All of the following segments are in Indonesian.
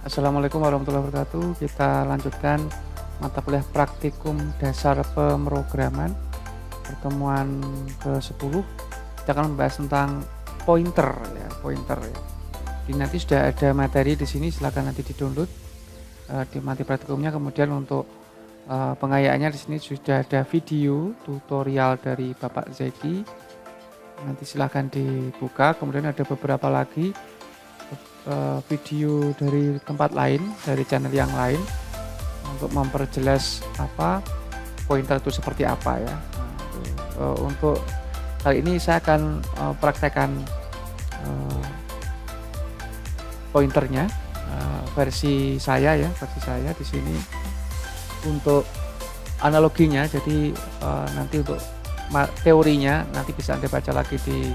Assalamualaikum warahmatullahi wabarakatuh. Kita lanjutkan mata kuliah praktikum dasar pemrograman pertemuan ke-10. Kita akan membahas tentang pointer ya, pointer ya. Jadi nanti sudah ada materi di sini, silakan nanti di-download di materi praktikumnya. Kemudian untuk pengayaannya di sini sudah ada video tutorial dari Bapak Zeki. Nanti silakan dibuka. Kemudian ada beberapa lagi video dari tempat lain, dari channel yang lain untuk memperjelas apa pointer itu seperti apa ya. Untuk kali ini saya akan praktekkan pointernya versi saya di sini untuk analoginya. Jadi nanti untuk teorinya nanti bisa Anda baca lagi di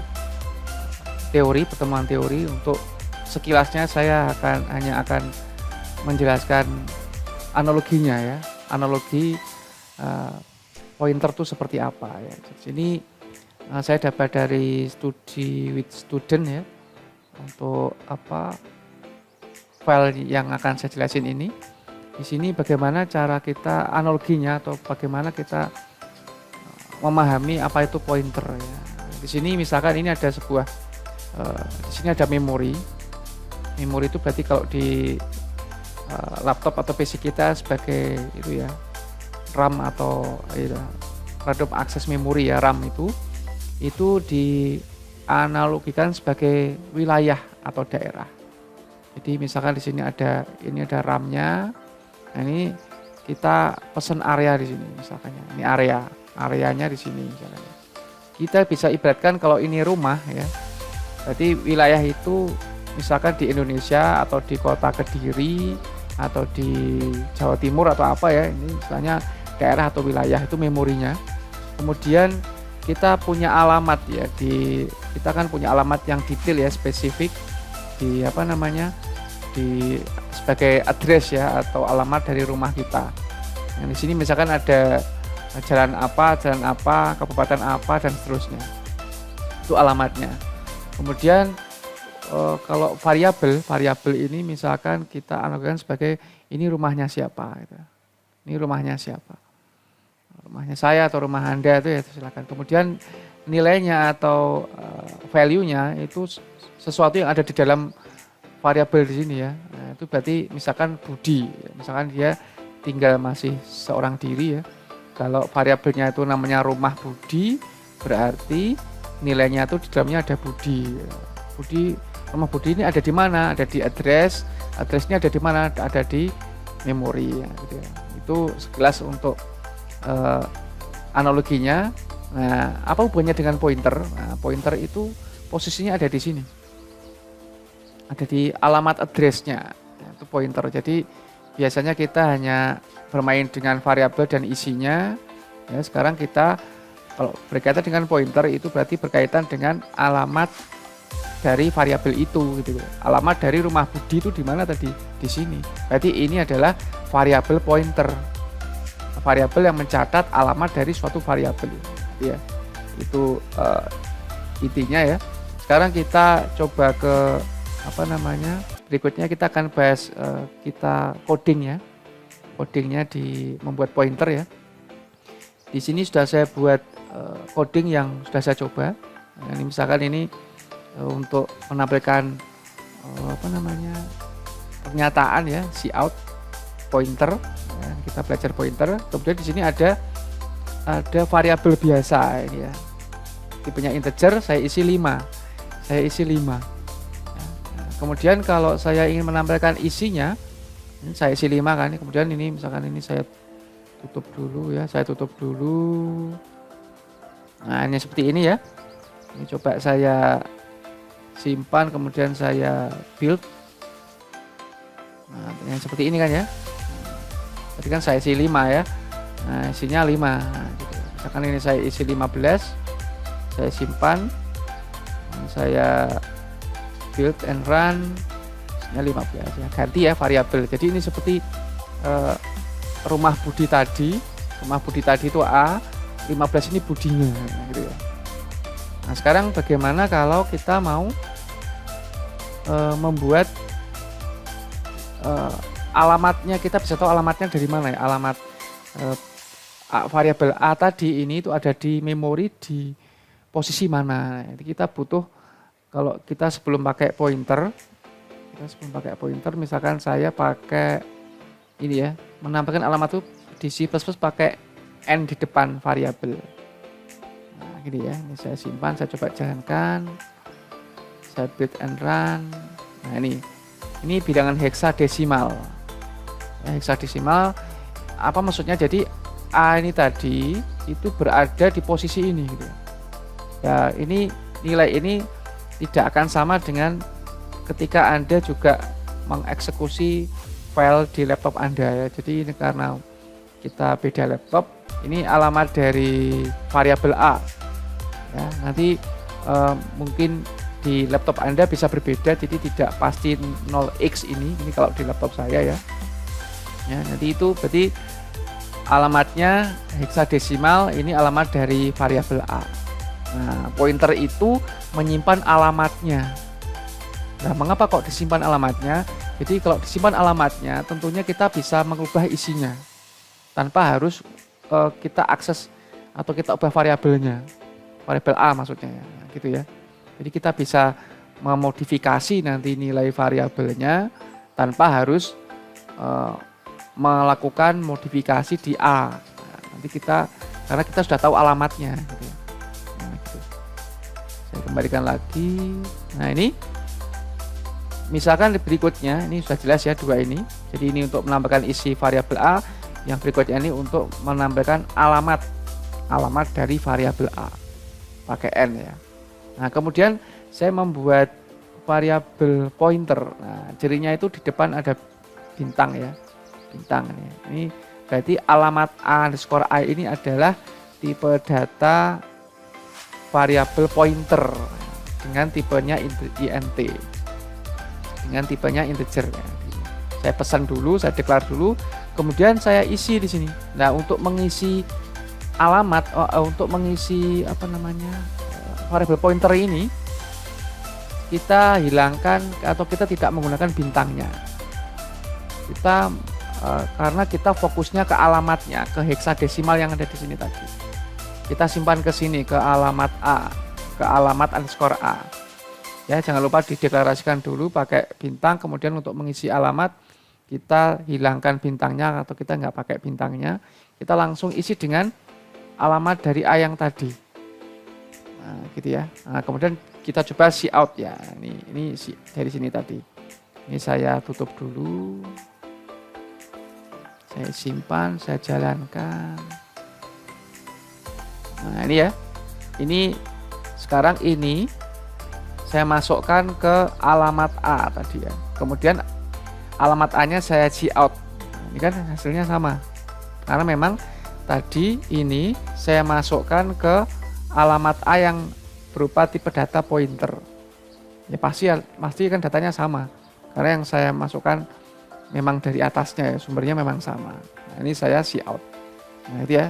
teori, pertemuan teori. Untuk sekilasnya saya hanya akan menjelaskan analoginya ya, analogi pointer itu seperti apa ya. Di sini saya dapat dari studi with student ya, untuk apa file yang akan saya jelasin ini. Di sini bagaimana cara kita analoginya atau bagaimana kita memahami apa itu pointer ya. Di sini misalkan ini ada sebuah di sini ada memori. Memori itu berarti kalau di laptop atau PC kita sebagai itu ya RAM atau ya, random access memory ya, RAM itu dianalogikan sebagai wilayah atau daerah. Jadi misalkan di sini ada RAM-nya. Nah, ini kita pesen area di sini misalkan ya. Ini areanya di sini misalkan. Kita bisa ibaratkan kalau ini rumah ya. Berarti wilayah itu misalkan di Indonesia atau di kota Kediri atau di Jawa Timur atau apa ya, ini misalnya daerah atau wilayah itu memorinya. Kemudian kita punya alamat ya, kita kan punya alamat yang detail ya, spesifik di di sebagai address ya atau alamat dari rumah kita. Yang di sini misalkan ada jalan apa, kabupaten apa dan seterusnya. Itu alamatnya. Kemudian kalau variabel ini misalkan kita analogikan sebagai ini rumahnya siapa gitu. Ini rumahnya siapa, rumahnya saya atau rumah Anda itu ya, silakan. Kemudian nilainya atau value-nya itu sesuatu yang ada di dalam variabel di sini ya. Nah, itu berarti misalkan Budi, misalkan dia tinggal masih seorang diri ya. Kalau variabelnya itu namanya rumah Budi, berarti nilainya itu di dalamnya ada Budi. Rumah Budi ini ada di mana? Ada di addressnya ada di mana? Ada di memori ya, gitu ya. Itu sekilas untuk analoginya. Nah, apa hubungannya dengan pointer? Nah, pointer itu posisinya ada di sini. Ada di alamat addressnya. Ya, itu pointer. Jadi biasanya kita hanya bermain dengan variabel dan isinya. Ya, sekarang kita kalau berkaitan dengan pointer itu berarti berkaitan dengan alamat dari variabel itu gitu. Alamat dari rumah Budi itu di mana tadi? Di sini. Berarti ini adalah variabel pointer. Variabel yang mencatat alamat dari suatu variabel ya. Itu intinya ya. Sekarang kita coba ke berikutnya kita akan bahas kita coding ya. Codingnya di membuat pointer ya. Di sini sudah saya buat coding yang sudah saya coba. Nah, ini misalkan ini untuk menampilkan pernyataan ya, cout pointer ya, kita belajar pointer. Kemudian di sini ada variabel biasa ini ya, tipenya integer, saya isi 5 ya. Nah, kemudian kalau saya ingin menampilkan isinya, ini saya isi 5 kan, kemudian ini misalkan ini saya tutup dulu. Nah, ini seperti ini ya. Ini coba saya simpan, kemudian saya build. Nah, yang seperti ini kan ya. Tadi kan saya isi 5 ya. Nah, isinya 5. Nah, gitu. Misalkan ini saya isi 15, saya simpan, saya build and run, isinya 15 ya. Ganti ya variabel. Jadi ini seperti rumah Budi tadi. Rumah Budi tadi itu A, 15 ini Budinya gitu ya. Nah, sekarang bagaimana kalau kita mau membuat alamatnya, kita bisa tahu alamatnya dari mana ya, alamat variabel A tadi ini itu ada di memori di posisi mana. Jadi kita butuh, kalau kita sebelum pakai pointer, misalkan saya pakai ini ya, menambahkan alamat itu di C++ pakai N di depan variabel. Nah, gini ya, ini saya simpan, saya coba jalankan, saya build and run. Nah ini bilangan heksadesimal. Heksadesimal apa maksudnya? Jadi A ini tadi itu berada di posisi ini gitu. Ya, ini nilai ini tidak akan sama dengan ketika Anda juga mengeksekusi file di laptop Anda ya. Jadi ini karena kita beda laptop, ini alamat dari variabel A. Ya, nanti mungkin di laptop Anda bisa berbeda, jadi tidak pasti 0x ini kalau di laptop saya ya. Ya, nanti itu berarti alamatnya heksadesimal, ini alamat dari variabel A. Nah, pointer itu menyimpan alamatnya. Nah, mengapa kok disimpan alamatnya? Jadi kalau disimpan alamatnya, tentunya kita bisa mengubah isinya tanpa harus kita akses atau kita ubah variabelnya, variabel A maksudnya ya, gitu ya. Jadi kita bisa memodifikasi nanti nilai variabelnya tanpa harus melakukan modifikasi di A. Nah, nanti kita, karena kita sudah tahu alamatnya gitu ya. Nah, gitu. Saya kembalikan lagi. Nah, ini misalkan berikutnya, ini sudah jelas ya dua ini. Jadi ini untuk menambahkan isi variabel A, yang berikutnya ini untuk menambahkan alamat dari variabel A pakai N ya. Nah, kemudian saya membuat variabel pointer. Nah, cirinya itu di depan ada bintang ya. Bintang ini. Ini berarti alamat A_i ini adalah tipe data variabel pointer dengan tipenya int. Dengan tipenya integer ya. Saya pesan dulu, saya declare dulu, kemudian saya isi di sini. Nah, untuk mengisi alamat, untuk mengisi variabel pointer ini, kita hilangkan atau kita tidak menggunakan bintangnya. Kita karena kita fokusnya ke alamatnya, ke heksadesimal yang ada di sini tadi. Kita simpan ke sini, ke alamat A, ke alamat _A. Ya, jangan lupa dideklarasikan dulu pakai bintang, kemudian untuk mengisi alamat kita hilangkan bintangnya atau kita nggak pakai bintangnya, kita langsung isi dengan alamat dari A yang tadi. Nah, gitu ya. Nah, kemudian kita coba cout ya. Ini dari sini tadi. Ini saya tutup dulu. Saya simpan, saya jalankan. Nah, ini ya. Ini sekarang ini saya masukkan ke alamat A tadi ya. Kemudian alamat A-nya saya cout. Nah, ini kan hasilnya sama. Karena memang tadi ini saya masukkan ke alamat A yang berupa tipe data pointer. Ya pasti kan datanya sama. Karena yang saya masukkan memang dari atasnya ya, sumbernya memang sama. Nah, ini saya cout. Nah, itu ya.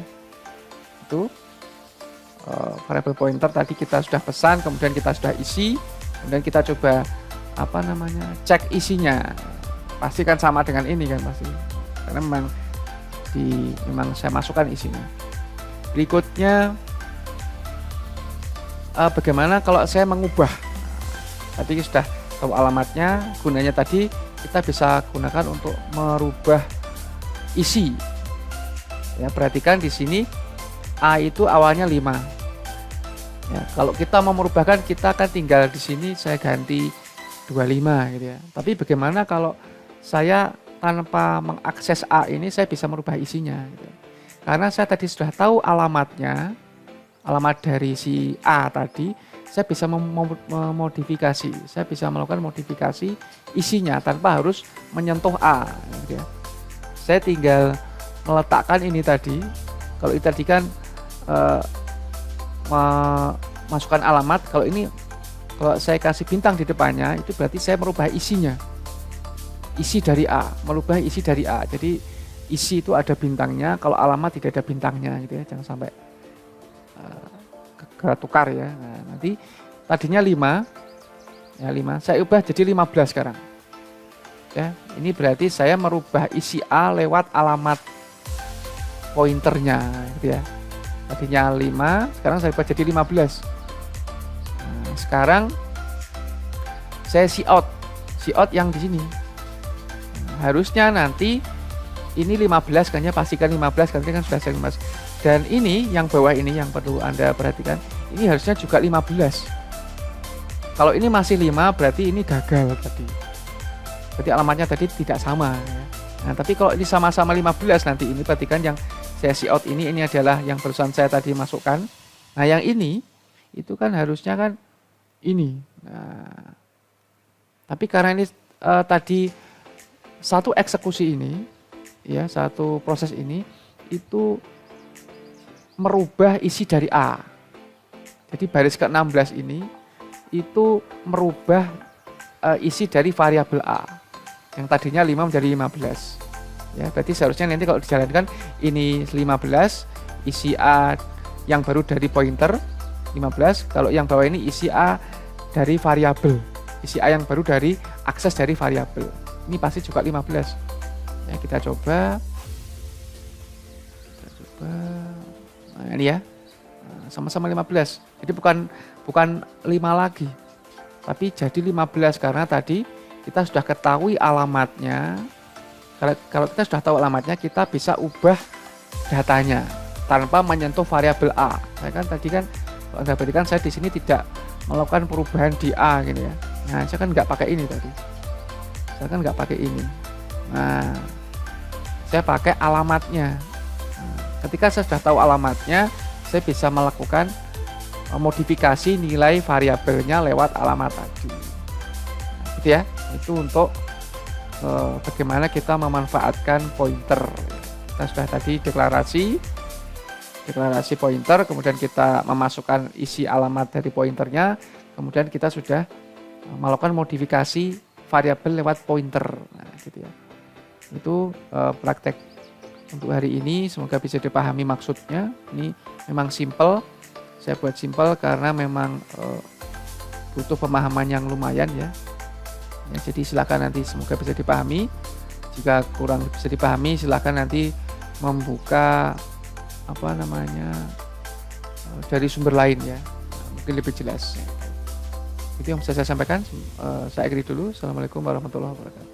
Itu variabel pointer tadi kita sudah pesan, kemudian kita sudah isi, kemudian kita coba cek isinya. Pasti kan sama dengan ini kan pasti. Karena memang saya masukkan isinya. Berikutnya bagaimana kalau saya mengubah? Tadi sudah tahu alamatnya, gunanya tadi kita bisa gunakan untuk merubah isi. Ya, perhatikan di sini A itu awalnya 5. Ya, kalau kita mau merubahkan, kita akan tinggal di sini saya ganti 25 gitu ya. Tapi bagaimana kalau saya tanpa mengakses A ini saya bisa merubah isinya gitu. Karena saya tadi sudah tahu alamatnya, alamat dari si A tadi, saya bisa memodifikasi, saya bisa melakukan modifikasi isinya tanpa harus menyentuh A gitu ya. Saya tinggal meletakkan ini tadi. Kalau ini tadi kan masukkan alamat, kalau ini kalau saya kasih bintang di depannya itu berarti saya merubah isinya, isi dari A, merubah isi dari A. Jadi isi itu ada bintangnya, kalau alamat tidak ada bintangnya gitu ya, jangan sampai ketukar ya. Nah, nanti tadinya 5 ya, 5 saya ubah jadi 15 sekarang. ya. Ini berarti saya merubah isi A lewat alamat pointernya gitu ya. Tadinya 5, sekarang saya ubah jadi 15. Nah, sekarang saya cout yang di sini. Nah, harusnya nanti ini 15 kan ya, pastikan 15 kan, ini kan sudah saya 15. Dan ini yang bawah ini yang perlu Anda perhatikan, ini harusnya juga 15. Kalau ini masih 5 berarti ini gagal tadi. Berarti alamatnya tadi tidak sama ya. Nah, tapi kalau ini sama-sama 15 nanti ini perhatikan yang saya cout ini adalah yang barusan saya tadi masukkan. Nah, yang ini itu kan harusnya kan ini. Nah, tapi karena ini tadi satu eksekusi ini ya, satu proses ini itu merubah isi dari A. Jadi baris ke-16 ini itu merubah isi dari variabel A yang tadinya 5 menjadi 15 ya. Berarti seharusnya nanti kalau dijalankan ini 15, isi A yang baru dari pointer 15, kalau yang bawah ini isi A dari variabel, isi A yang baru dari akses dari variabel, ini pasti juga 15 ya. Kita coba nah ini ya, sama-sama 15. Jadi bukan 5 lagi, tapi jadi 15 karena tadi kita sudah ketahui alamatnya. Kalau kita sudah tahu alamatnya, kita bisa ubah datanya tanpa menyentuh variabel A. Saya kan tadi kan, kalau Anda perhatikan saya di sini tidak melakukan perubahan di A gitu ya. Nah, saya kan nggak pakai ini tadi. Saya kan nggak pakai ini. Nah, saya pakai alamatnya. Nah, ketika saya sudah tahu alamatnya, saya bisa melakukan modifikasi nilai variabelnya lewat alamat tadi. Nah, gitu ya. Itu untuk bagaimana kita memanfaatkan pointer. Kita sudah tadi deklarasi pointer, kemudian kita memasukkan isi alamat dari pointernya, kemudian kita sudah melakukan modifikasi variabel lewat pointer. Nah, gitu ya. Itu praktek untuk hari ini, semoga bisa dipahami maksudnya. Ini memang simple, saya buat simple karena memang butuh pemahaman yang lumayan ya. Ya, jadi silakan nanti semoga bisa dipahami. Jika kurang bisa dipahami, silakan nanti membuka dari sumber lain ya, mungkin lebih jelas. Itu yang bisa saya sampaikan. Saya akhiri dulu. Assalamualaikum warahmatullahi wabarakatuh.